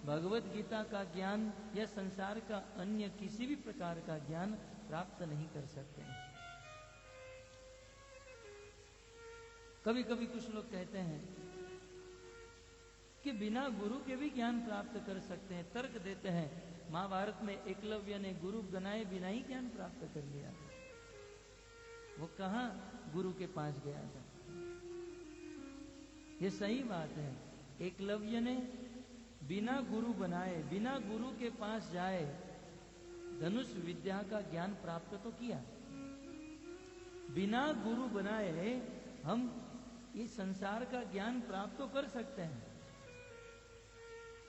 भगवत गीता का ज्ञान या संसार का अन्य किसी भी प्रकार का ज्ञान प्राप्त नहीं कर सकते हैं। कभी कभी कुछ लोग कहते हैं कि बिना गुरु के भी ज्ञान प्राप्त कर सकते हैं, तर्क देते हैं। महाभारत में एकलव्य ने गुरु बनाए बिना ही ज्ञान प्राप्त कर लिया। वो कहां गुरु के पास गया था? ये सही बात है, एकलव्य ने बिना गुरु बनाए, बिना गुरु के पास जाए धनुष विद्या का ज्ञान प्राप्त तो किया। बिना गुरु बनाए हम इस संसार का ज्ञान प्राप्त तो कर सकते हैं,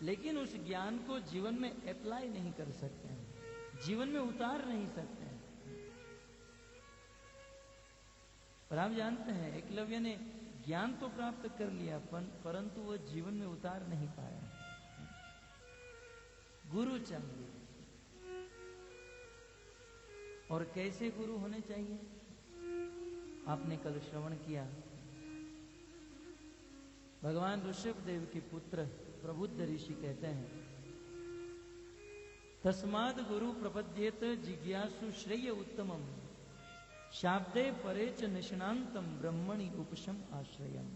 लेकिन उस ज्ञान को जीवन में अप्लाई नहीं कर सकते हैं, जीवन में उतार नहीं सकते हैं। पर आप जानते हैं एकलव्य ने ज्ञान तो प्राप्त कर लिया, परंतु वह जीवन में उतार नहीं पाया। गुरु चाहिए। और कैसे गुरु होने चाहिए? आपने कल श्रवण किया, भगवान ऋषभदेव के पुत्र प्रबुद्ध ऋषि कहते हैं, तस्माद गुरु प्रपद्येत जिज्ञासु श्रेय उत्तमम शाब्दे परे च निष्णांतम ब्रह्मणि उपशम आश्रयम।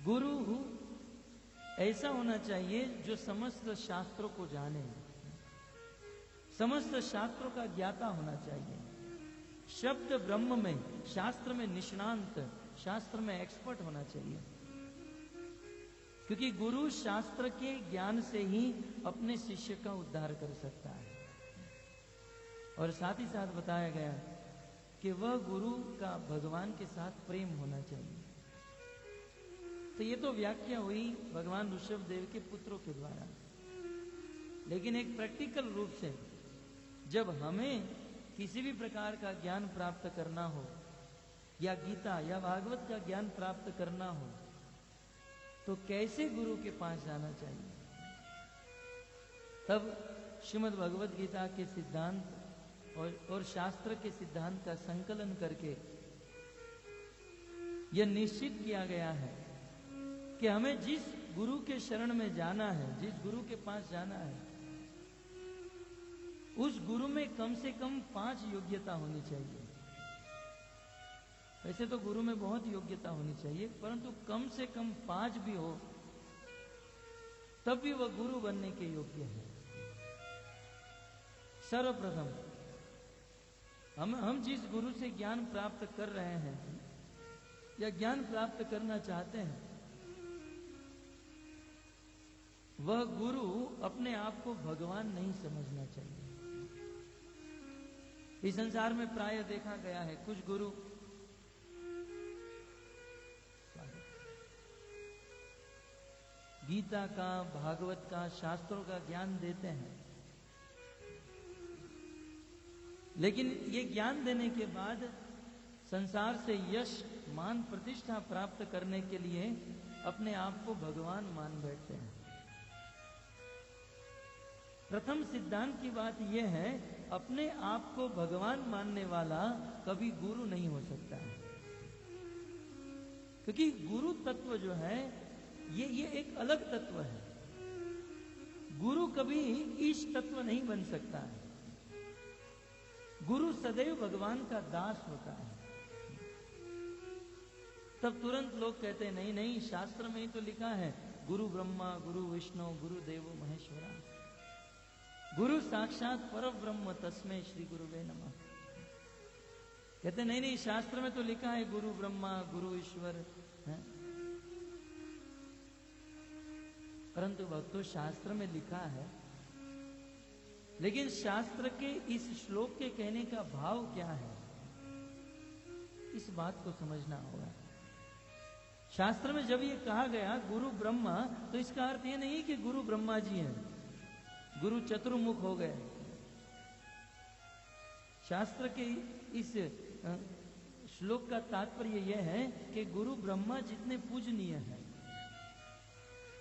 गुरु ऐसा होना चाहिए जो समस्त शास्त्रों को जाने, समस्त शास्त्रों का ज्ञाता होना चाहिए, शब्द ब्रह्म में, शास्त्र में निष्णांत, शास्त्र में एक्सपर्ट होना चाहिए। क्योंकि गुरु शास्त्र के ज्ञान से ही अपने शिष्य का उद्धार कर सकता है। और साथ ही साथ बताया गया कि वह गुरु का भगवान के साथ प्रेम होना चाहिए। तो ये तो व्याख्या हुई भगवान ऋषभदेव के पुत्रों के द्वारा, लेकिन एक प्रैक्टिकल रूप से जब हमें किसी भी प्रकार का ज्ञान प्राप्त करना हो, या गीता या भागवत का ज्ञान प्राप्त करना हो, तो कैसे गुरु के पास जाना चाहिए? तब श्रीमद् भगवत गीता के सिद्धांत और शास्त्र के सिद्धांत का संकलन करके यह निश्चित किया गया है कि हमें जिस गुरु के शरण में जाना है, जिस गुरु के पास जाना है, उस गुरु में कम से कम 5 योग्यता होनी चाहिए। वैसे तो गुरु में बहुत योग्यता होनी चाहिए, परंतु कम से कम 5 भी हो तब भी वह गुरु बनने के योग्य है। सर्वप्रथम हम जिस गुरु से ज्ञान प्राप्त कर रहे हैं या ज्ञान प्राप्त करना चाहते हैं, वह गुरु अपने आप को भगवान नहीं समझना चाहिए। इस संसार में प्राय देखा गया है, कुछ गुरु गीता का, भागवत का, शास्त्रों का ज्ञान देते हैं, लेकिन ये ज्ञान देने के बाद संसार से यश, मान, प्रतिष्ठा प्राप्त करने के लिए अपने आप को भगवान मान बैठते हैं। प्रथम सिद्धांत की बात यह है, अपने आप को भगवान मानने वाला कभी गुरु नहीं हो सकता है। क्योंकि गुरु तत्व जो है ये एक अलग तत्व है। गुरु कभी ईश तत्व नहीं बन सकता है। गुरु सदैव भगवान का दास होता है। तब तुरंत लोग कहते हैं नहीं नहीं, शास्त्र में ही तो लिखा है गुरु ब्रह्मा गुरु विष्णु गुरु देवो महेश्वरा, गुरु साक्षात पर ब्रह्म तस्मै श्री गुरुवे नमः। कहते नहीं नहीं, शास्त्र में तो लिखा है गुरु ब्रह्मा गुरु ईश्वर है, परंतु भक्तों शास्त्र में लिखा है, लेकिन शास्त्र के इस श्लोक के कहने का भाव क्या है, इस बात को समझना होगा। शास्त्र में जब ये कहा गया गुरु ब्रह्मा, तो इसका अर्थ ये नहीं कि गुरु ब्रह्मा जी हैं, गुरु चतुर्मुख हो गए। शास्त्र के इस श्लोक का तात्पर्य यह है कि गुरु ब्रह्मा जितने पूजनीय हैं,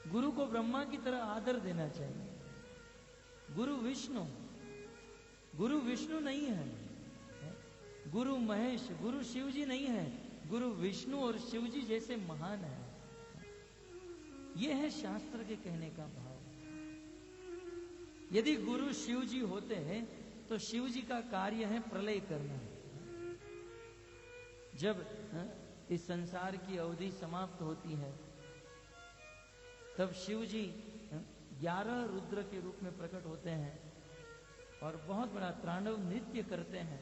गुरु को ब्रह्मा की तरह आदर देना चाहिए। गुरु विष्णु नहीं है, गुरु महेश, गुरु शिव जी नहीं है, गुरु विष्णु और शिव जी जैसे महान है। यह है शास्त्र के कहने का भाव। यदि गुरु शिव जी होते हैं तो शिव जी का कार्य है प्रलय करना। जब इस संसार की अवधि समाप्त होती है तब शिव जी 11 रुद्र के रूप में प्रकट होते हैं और बहुत बड़ा तांडव नृत्य करते हैं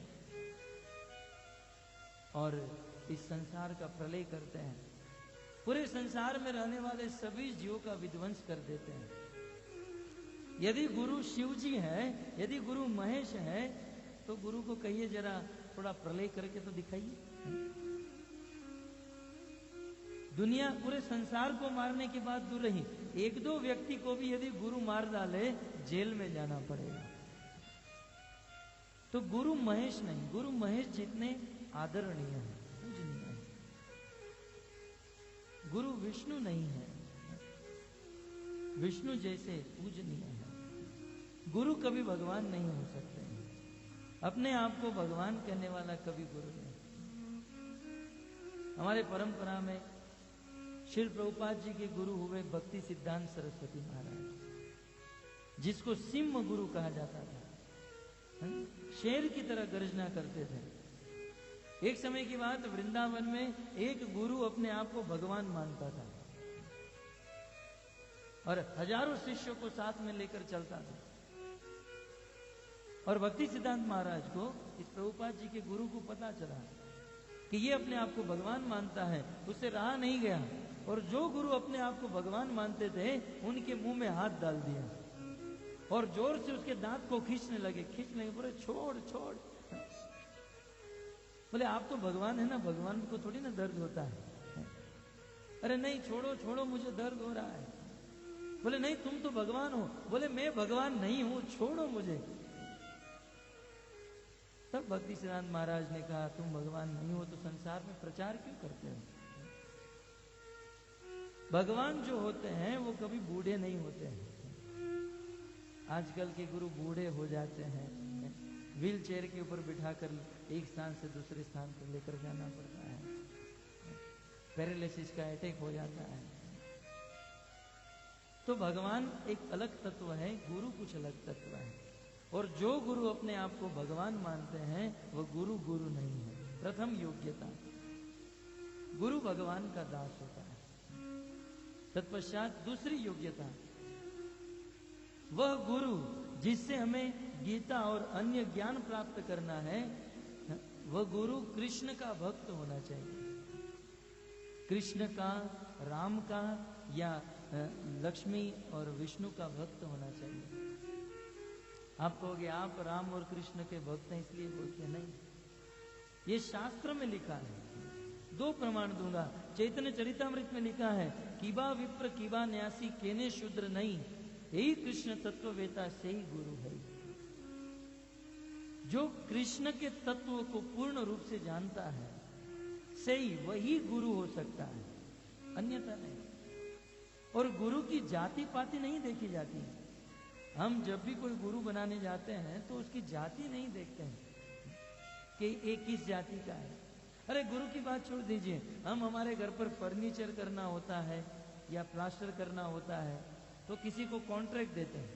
और इस संसार का प्रलय करते हैं। पूरे संसार में रहने वाले सभी जीवों का विध्वंस कर देते हैं। यदि गुरु शिव जी है, यदि गुरु महेश है, तो गुरु को कहिए जरा थोड़ा प्रलय करके तो दिखाइए। दुनिया पूरे संसार को मारने के बाद दूर रही, एक दो व्यक्ति को भी यदि गुरु मार डाले जेल में जाना पड़ेगा। तो गुरु महेश नहीं, गुरु महेश जितने आदरणीय है, पूजनीय है। गुरु विष्णु नहीं है, विष्णु जैसे पूजनीय है। गुरु कभी भगवान नहीं हो सकते हैं। अपने आप को भगवान कहने वाला कभी गुरु नहीं। हमारे परंपरा में श्री प्रभुपाद जी के गुरु हुए भक्ति सिद्धांत सरस्वती महाराज, जिसको सिंह गुरु कहा जाता था। शेर की तरह गर्जना करते थे। एक समय की बात, वृंदावन में एक गुरु अपने आप को भगवान मानता था और हजारों शिष्यों को साथ में लेकर चलता था। और भक्ति सिद्धांत महाराज को, इस प्रभुपाद जी के गुरु को पता चला कि ये अपने आप को भगवान मानता है। उससे रहा नहीं गया और जो गुरु अपने आप को भगवान मानते थे उनके मुंह में हाथ डाल दिया और जोर से उसके दांत को खींचने लगे। बोले छोड़ छोड़। बोले आप तो भगवान है ना, भगवान को थोड़ी ना दर्द होता है। अरे नहीं, छोड़ो छोड़ो, मुझे दर्द हो रहा है। बोले नहीं, तुम तो भगवान हो। बोले मैं भगवान नहीं हूं, छोड़ो मुझे। तब भक्ति सिद्धांत महाराज ने कहा, तुम भगवान नहीं हो तो संसार में प्रचार क्यों करते हो? भगवान जो होते हैं वो कभी बूढ़े नहीं होते हैं। आजकल के गुरु बूढ़े हो जाते हैं, व्हील चेयर के ऊपर बिठाकर एक स्थान से दूसरे स्थान पर लेकर जाना पड़ता है, पैरालिसिस का अटैक हो जाता है। तो भगवान एक अलग तत्व है, गुरु कुछ अलग तत्व है। और जो गुरु अपने आप को भगवान मानते हैं वह गुरु गुरु नहीं है। प्रथम योग्यता, गुरु भगवान का दास होता है। तत्पश्चात दूसरी योग्यता, वह गुरु जिससे हमें गीता और अन्य ज्ञान प्राप्त करना है, वह गुरु कृष्ण का भक्त होना चाहिए। कृष्ण का, राम का या लक्ष्मी और विष्णु का भक्त होना चाहिए। आप कहोगे आप राम और कृष्ण के भक्त हैं इसलिए बोलते हैं, नहीं, ये शास्त्र में लिखा है। दो प्रमाण दूंगा। चैतन्य चरितामृत में लिखा है, कीबा विप्र कीबा न्यासी केने शूद्र नहीं, यही कृष्ण तत्ववेता से ही गुरु है। जो कृष्ण के तत्व को पूर्ण रूप से जानता है सही वही गुरु हो सकता है, अन्यथा नहीं। और गुरु की जाति पाति नहीं देखी जाती। हम जब भी कोई गुरु बनाने जाते हैं तो उसकी जाति नहीं देखते हैं कि ये किस जाति का है। अरे गुरु की बात छोड़ दीजिए, हम हमारे घर पर फर्नीचर करना होता है या प्लास्टर करना होता है तो किसी को कॉन्ट्रैक्ट देते हैं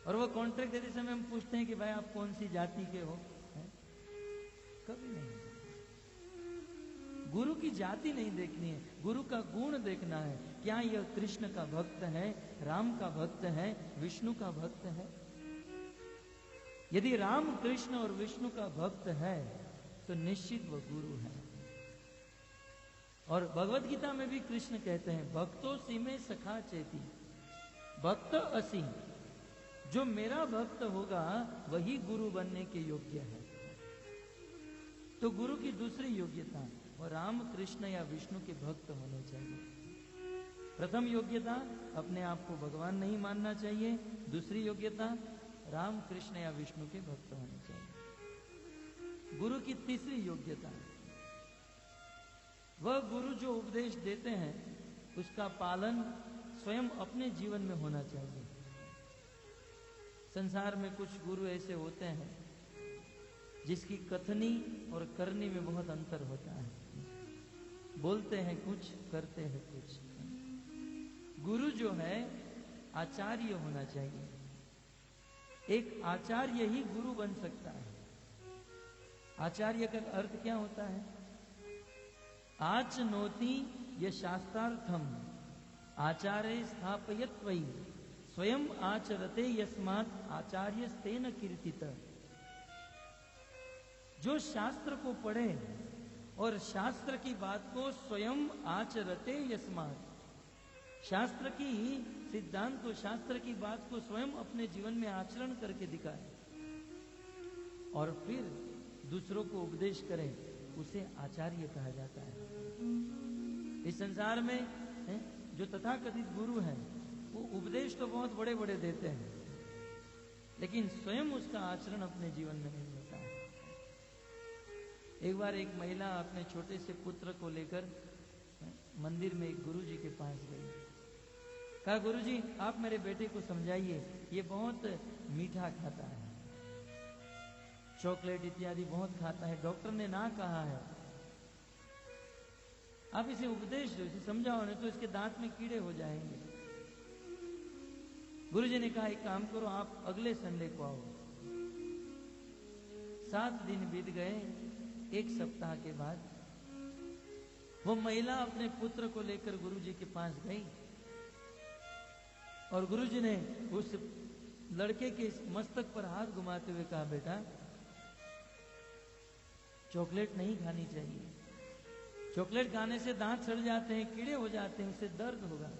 और वो कॉन्ट्रैक्ट देते समय हम पूछते हैं कि भाई आप कौन सी जाति के हो? कभी नहीं। गुरु की जाति नहीं देखनी है, गुरु का गुण देखना है। क्या यह कृष्ण का भक्त है, राम का भक्त है, विष्णु का भक्त है? यदि राम, कृष्ण और विष्णु का भक्त है तो निश्चित वह गुरु है। और भगवत गीता में भी कृष्ण कहते हैं, भक्तो सीमे सखा चेती, भक्त असी, जो मेरा भक्त होगा वही गुरु बनने के योग्य है। तो गुरु की दूसरी योग्यता, वो राम, कृष्ण या विष्णु के भक्त होने चाहिए। प्रथम योग्यता, अपने आप को भगवान नहीं मानना चाहिए। दूसरी योग्यता, राम, कृष्ण या विष्णु के भक्त होने चाहिए। गुरु की तीसरी योग्यता, वह गुरु जो उपदेश देते हैं उसका पालन स्वयं अपने जीवन में होना चाहिए। संसार में कुछ गुरु ऐसे होते हैं जिसकी कथनी और करनी में बहुत अंतर होता है। बोलते हैं कुछ, करते हैं कुछ। गुरु जो है आचार्य होना चाहिए। एक आचार्य ही गुरु बन सकता है। आचार्य का अर्थ क्या होता है? आचनोति ये शास्त्रार्थम आचार्य स्थापयत्वयि स्वयं आचरते यस्मात् आचार्यस्तेन कीर्तित। जो शास्त्र को पढ़े और शास्त्र की बात को स्वयं आचरते यस्मात्, शास्त्र की सिद्धांत को, शास्त्र की बात को स्वयं अपने जीवन में आचरण करके दिखाए और फिर दूसरों को उपदेश करे, उसे आचार्य कहा जाता है। इस संसार में जो तथाकथित गुरु हैं वो उपदेश तो बहुत बड़े बड़े देते हैं, लेकिन स्वयं उसका आचरण अपने जीवन में नहीं होता है। एक बार एक महिला अपने छोटे से पुत्र को लेकर मंदिर में एक गुरुजी के पास गई। कहा, गुरुजी आप मेरे बेटे को समझाइए, ये बहुत मीठा खाता है, चॉकलेट इत्यादि बहुत खाता है, डॉक्टर ने ना कहा है, आप इसे उपदेश दो, इसे समझाओ, नहीं तो इसके दांत में कीड़े हो जाएंगे। गुरुजी ने कहा, एक काम करो, आप अगले संडे को आओ। 7 दिन बीत गए। 1 सप्ताह के बाद वो महिला अपने पुत्र को लेकर गुरुजी के पास गई और गुरुजी ने उस लड़के के मस्तक पर हाथ घुमाते हुए कहा, बेटा चॉकलेट नहीं खानी चाहिए, चॉकलेट खाने से दांत सड़ जाते हैं, कीड़े हो जाते हैं, उससे दर्द होगा।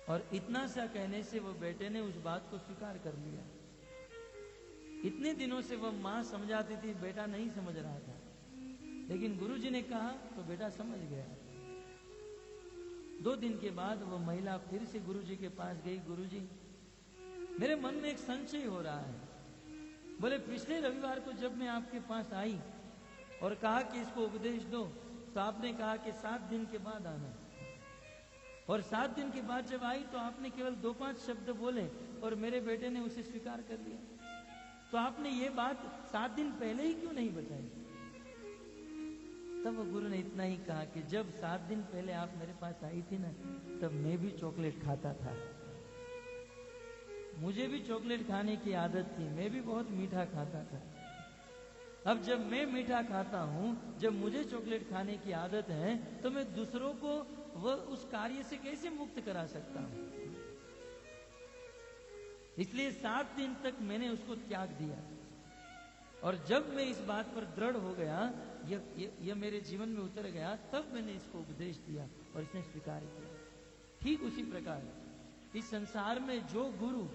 और इतना सा कहने से वो बेटे ने उस बात को स्वीकार कर लिया। इतने दिनों से वह मां समझाती थी, बेटा नहीं समझ रहा था, लेकिन गुरुजी ने कहा तो बेटा समझ गया। 2 दिन के बाद वो महिला फिर से गुरुजी के पास गई। गुरुजी मेरे मन में एक संशय हो रहा है। बोले, पिछले रविवार को जब मैं आपके पास आई और कहा कि इसको उपदेश दो, तो आपने कहा कि 7 दिन के बाद आना, और 7 दिन के बाद जब आई तो आपने केवल 2-5 शब्द बोले और मेरे बेटे ने उसे स्वीकार कर लिया। तो आपने ये बात 7 दिन पहले ही क्यों नहीं बताई? तब गुरु ने इतना ही कहा कि जब 7 दिन पहले आप मेरे पास आई थी ना, तब मैं भी चॉकलेट खाता था, मुझे भी चॉकलेट खाने की आदत थी, मैं भी बहुत मीठा खाता था। अब जब मैं मीठा खाता हूं, जब मुझे चॉकलेट खाने की आदत है, तो मैं दूसरों को वह उस कार्य से कैसे मुक्त करा सकता हूं? इसलिए 7 दिन तक मैंने उसको त्याग दिया, और जब मैं इस बात पर दृढ़ हो गया, यह मेरे जीवन में उतर गया, तब मैंने इसको उपदेश दिया और इसने स्वीकार किया। ठीक उसी प्रकार इस संसार में जो गुरु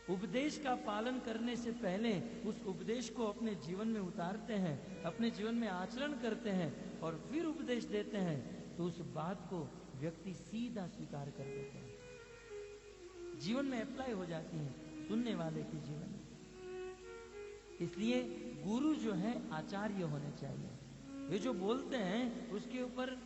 उपदेश का पालन करने से पहले उस उपदेश को अपने जीवन में उतारते हैं, अपने जीवन में आचरण करते हैं और फिर उपदेश देते हैं, तो उस बात को व्यक्ति सीधा स्वीकार कर लेते हैं, जीवन में अप्लाई हो जाती है सुनने वाले के जीवन में। इसलिए गुरु जो है आचार्य होने चाहिए। वे जो बोलते हैं उसके ऊपर